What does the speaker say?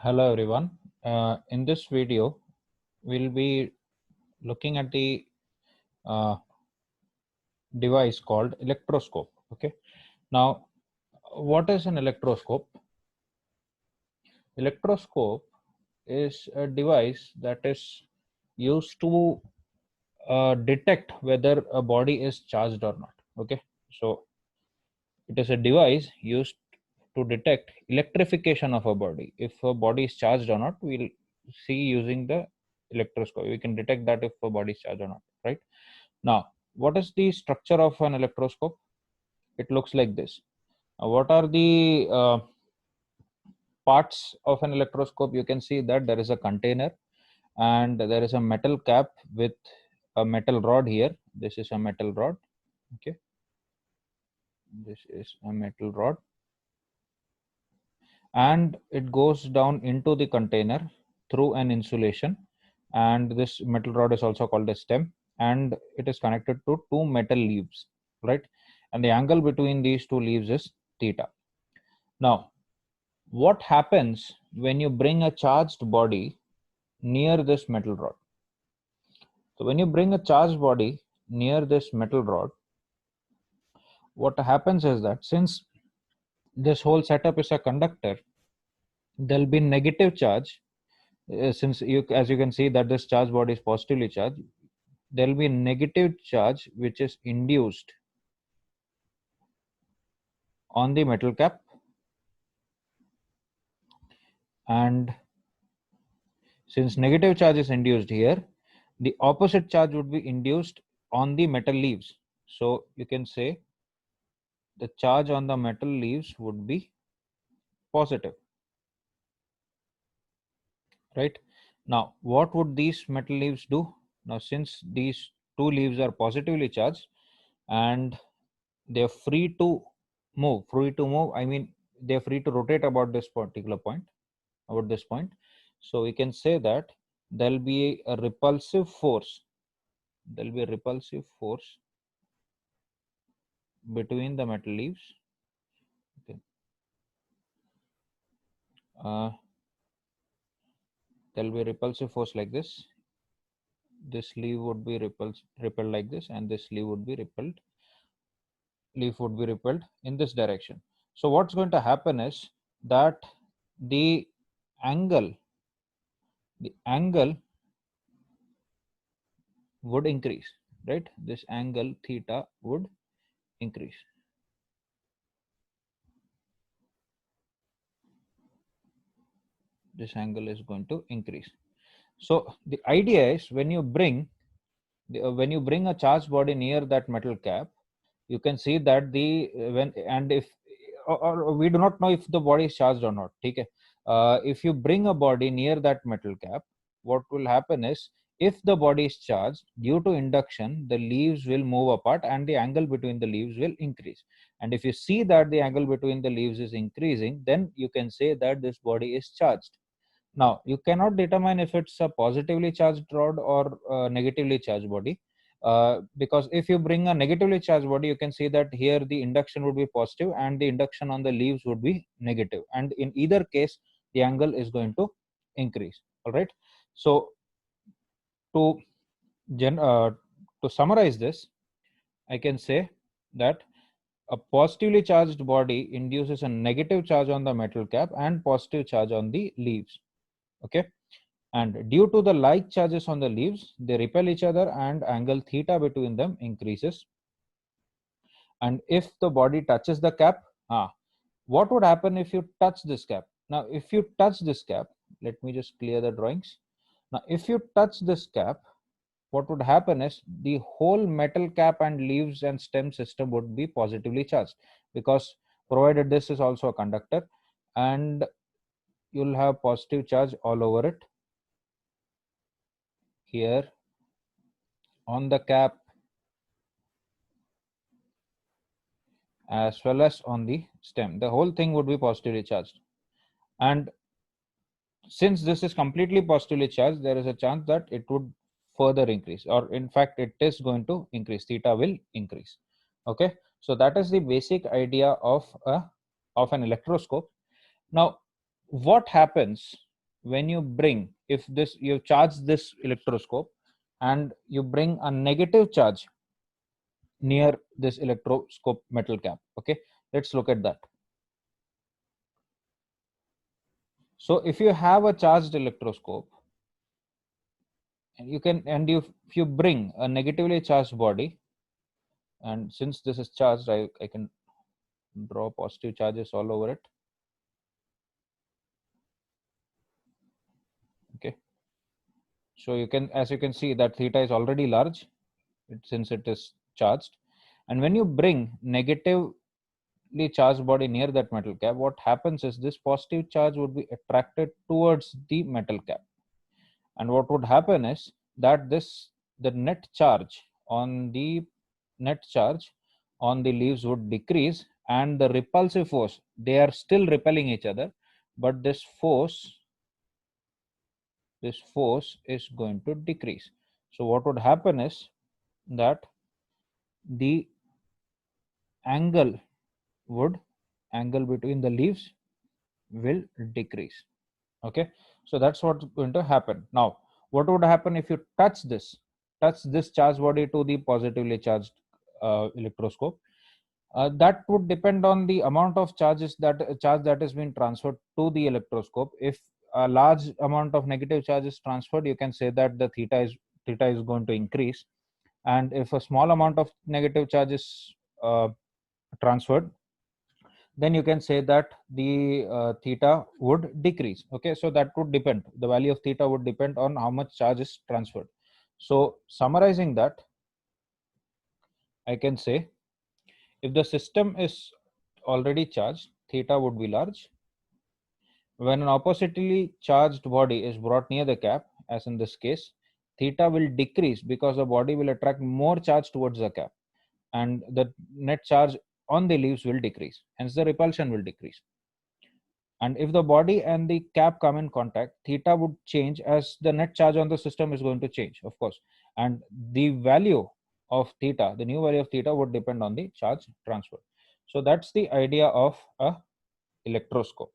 Hello everyone. In this video, we'll be looking at the uh, device called electroscope. Okay. Now, what is an electroscope? Electroscope is a device that is used to detect whether a body is charged or not. Okay. So it is a device used to detect electrification of a body. If a body is charged or not, we'll see using the electroscope. We can detect that if a body is charged or not, right? Now, what is the structure of an electroscope? It looks like this. What are the parts of an electroscope? You can see that there is a container and there is a metal cap with a metal rod here. This is a metal rod. Okay. This is a metal rod and it goes down into the container through an insulation, and this metal rod is also called a stem, and it is connected to two metal leaves, right? And the angle between these two leaves is theta. Now, what happens when you bring a charged body near this metal rod? So when you bring a charged body near this metal rod, what happens is that since this whole setup is a conductor, there'll be negative charge. Since you, as you can see that this charged body is positively charged, there will be negative charge which is induced on the metal cap, and since negative charge is induced here, the opposite charge would be induced on the metal leaves. So you can say the charge on the metal leaves would be positive, right? Now what would these metal leaves do? Now since these two leaves are positively charged and they're free to move, I mean they're free to rotate about this particular point, about this point. So we can say that there'll be a repulsive force, there'll be a repulsive force between the metal leaves. Okay. There'll be a repulsive force like this leaf would be repelled like this, and this leaf would be repelled in this direction. So what's going to happen is that the angle the angle would increase, right? This angle theta would increase. This angle is going to increase. So the idea is when you bring a charged body near that metal cap, you can see that the when and if or we do not know if the body is charged or not. Okay. If you bring a body near that metal cap, what will happen is if the body is charged, due to induction, the leaves will move apart and the angle between the leaves will increase. And if you see that the angle between the leaves is increasing, then you can say that this body is charged. Now, you cannot determine if it's a positively charged rod or a negatively charged body, because if you bring a negatively charged body, you can see that here the induction would be positive and the induction on the leaves would be negative. And in either case, the angle is going to increase. All right. So, to, gen- uh, to summarize this, I can say that a positively charged body induces a negative charge on the metal cap and positive charge on the leaves. Okay. And due to the like charges on the leaves, they repel each other and angle theta between them increases. And if the body touches the cap, what would happen if you touch this cap? Now, if you touch this cap, let me just clear the drawings. Now, if you touch this cap, what would happen is the whole metal cap and leaves and stem system would be positively charged, because provided this is also a conductor, and you'll have positive charge all over it, here on the cap as well as on the stem. The whole thing would be positively charged. And since this is completely positively charged, there is a chance that it would further increase, or in fact, it is going to increase. Theta will increase. Okay. So that is the basic idea of an electroscope. Now, what happens when you bring, if this, you charge this electroscope and you bring a negative charge near this electroscope metal cap. Okay, let's look at that. So if you have a charged electroscope, and you can, and if you bring a negatively charged body, and since this is charged, I can draw positive charges all over it. Okay, so you can, as you can see, that theta is already large, since it is charged. And when you bring negatively charged body near that metal cap, what happens is this positive charge would be attracted towards the metal cap, and what would happen is that the net charge on the leaves would decrease, and the repulsive force, they are still repelling each other, but this force is going to decrease. So what would happen is that the angle between the leaves will decrease. Okay, so that's what's going to happen. Now what would happen if you touch this charged body to the positively charged electroscope? That would depend on the amount of charge that is being transferred to the electroscope. If a large amount of negative charge is transferred, you can say that the theta is going to increase, and if a small amount of negative charge is transferred, then you can say that the theta would decrease. Okay, so that would depend, the value of theta would depend on how much charge is transferred. So summarizing that, I can say, if the system is already charged, theta would be large. When an oppositely charged body is brought near the cap, as in this case, theta will decrease because the body will attract more charge towards the cap, and the net charge on the leaves will decrease, hence the repulsion will decrease. And if the body and the cap come in contact, theta would change as the net charge on the system is going to change, of course, and the value of theta, the new value of theta, would depend on the charge transfer. So that's the idea of a electroscope.